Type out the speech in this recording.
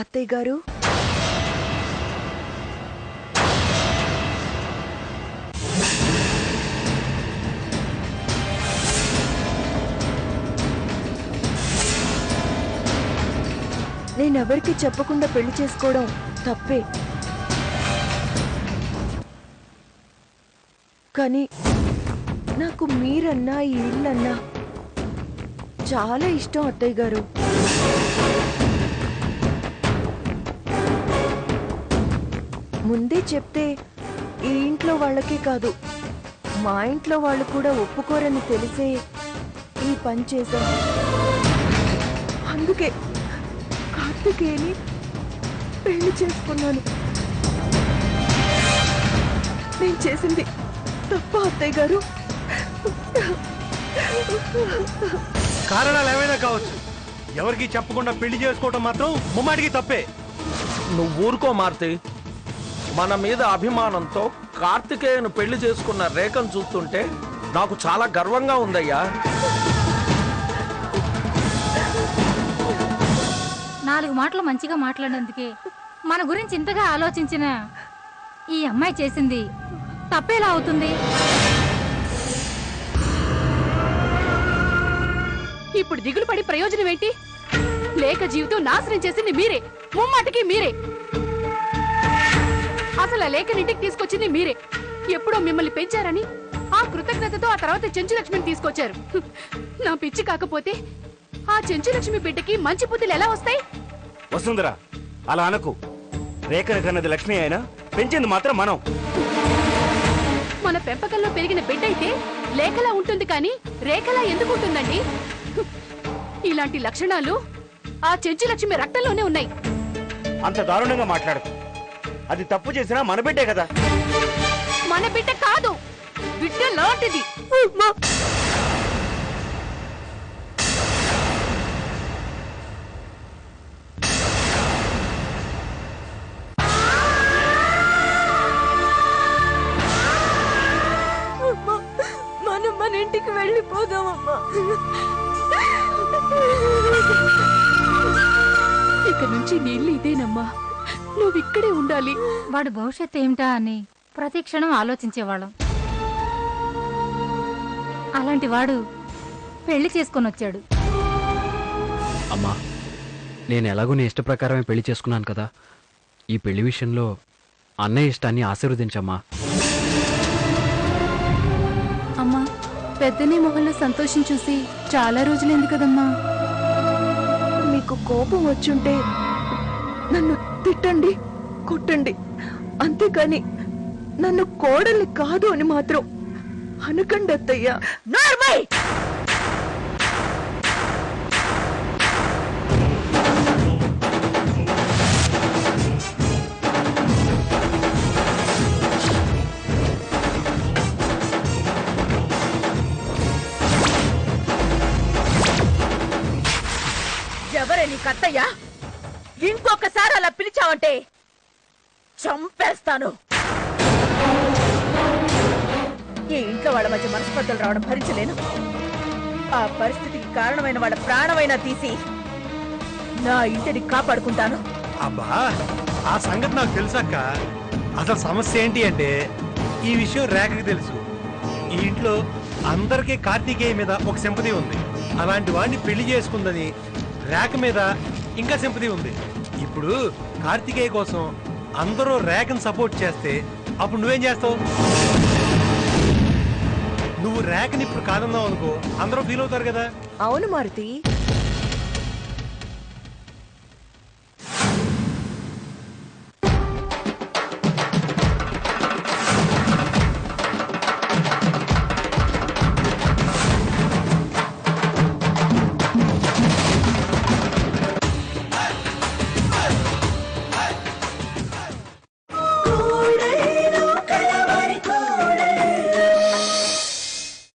అత్తయ్య గారు, నేనెవరికి చెప్పకుండా పెళ్లి చేసుకోవడం తప్పే. కానీ నాకు మీరన్నా ఈ ఇల్లన్నా చాలా ఇష్టం అత్తయ్య గారు. ముందే చెప్తే ఈ ఇంట్లో వాళ్ళకే కాదు, మా ఇంట్లో వాళ్ళు కూడా ఒప్పుకోరని తెలిసే ఈ పని చేశాను. అందుకే కార్తికేయని పెళ్లి చేసుకున్నాను. నేను చేసింది తప్ప అత్తయ్య గారు? కారణాలు ఏమైనా కావచ్చు, ఎవరికి చెప్పకుండా పెళ్లి చేసుకోవటం మాత్రం ముమ్మాటికి తప్పే. నువ్వు ఊరుకో మారుతి. మన మీద అభిమానంతో కార్తికేయను పెళ్లి చేసుకున్న రేఖను చూస్తుంటే నాకు చాలా గర్వంగా ఉందయ్యా. 4 మాటలు మంచిగా మాట్లాడినందుకే మన గురించి ఇంతగా ఆలోచించిన ఈ అమ్మాయి చేసింది తప్పేలా అవుతుంది? ఇప్పుడు దిగులు పడి ప్రయోజనం ఏంటి? లేక జీవితం నాశనం చేసింది మీరే, ముమ్మాటికి మీరే. అసలు ఆ లేఖనింటికి తీసుకొచ్చింది మీరే. ఎప్పుడో మిమ్మల్ని పెంచారని ఆ కృతజ్ఞతతో ఆ తర్వాత చెంచులక్ష్మిని తీసుకొచ్చారు. నా పిచ్చి కాకపోతే ఆ చెంచులక్ష్మి బిడ్డకి మంచి బుద్ధులు ఎలా వస్తాయి? వసుంధరా, అలా అనకు. రేఖను కన్నది లక్ష్మి అయినా పెంచింది మాత్రం మనం. మన పెంపకంలో పెరిగిన బిడ్డ అయితే లేఖలా ఉంటుంది కానీ రేఖలా ఎందుకు ఉంటుందండి? ఇలాంటి లక్షణాలు ఆ చెంచులక్ష్మి రక్తంలోనే ఉన్నాయి. అంత దారుణంగా మాట్లాడకు. అది తప్పు చేసినా మన బిడ్డే కదా. మన బిడ్డ కాదు, బిడ్డ లాంటిది. మనం మన ఇంటికి వెళ్ళిపోదామమ్మా. ఇక నుంచి నీళ్ళు ఇదేనమ్మా, నువ్వు ఇక్కడే ఉండాలి. వాడి భవిష్యత్తు ఏమిటా అని ప్రతి క్షణం ఆలోచించేవాళ్ళం. అలాంటి వాడు పెళ్లి చేసుకొని వచ్చాడు. అమ్మా, నేను ఎలాగో నీ ఇష్ట ప్రకారమే పెళ్లి చేసుకున్నాను కదా. ఈ పెళ్లి విషయంలో అన్నయ్య ఇష్టాన్ని ఆశీర్వదించమ్మా. అమ్మా, పెద్దనే మొహంలో సంతోషం చూసి చాలా రోజులైంది కదమ్మా. మీకు కోపం వచ్చుంటే నన్ను తిట్టండి, కొట్టండి, అంతేకాని నన్ను కోడల్ని కాదు అని మాత్రం అనకండి అత్తయ్య. నార్మల్! ఎవరే నీ కత్తయ్యా? ఇంకొకసారి అలా పిలిచావంటే చంపేస్తాను. ఈ ఇంట్లో వాళ్ళ మధ్య మనస్పర్ధలు రావడం భరించలేను. ఆ పరిస్థితికి కారణమైన వాళ్ళ ప్రాణమైనా తీసి నా ఇంటిని కాపాడుకుంటాను. అబ్బా, ఆ సంగతి నాకు తెలుసక్క. అసలు సమస్య ఏంటి అంటే ఈ విషయం రేఖకి తెలుసు. ఈ ఇంట్లో అందరికీ కార్తికేయ మీద ఒక సింపతి ఉంది. అలాంటి వాడిని పెళ్లి చేసుకుందని రేఖ మీద ఇంకా సింపతి ఉంది. ఇప్పుడు కార్తికేయ కోసం అందరూ రేఖను సపోర్ట్ చేస్తే అప్పుడు నువ్వేం చేస్తావు? నువ్వు రేఖని ఇప్పుడు కాదన్నావు అనుకో, అందరూ ఫీల్ అవుతారు కదా. అవును మారుతి,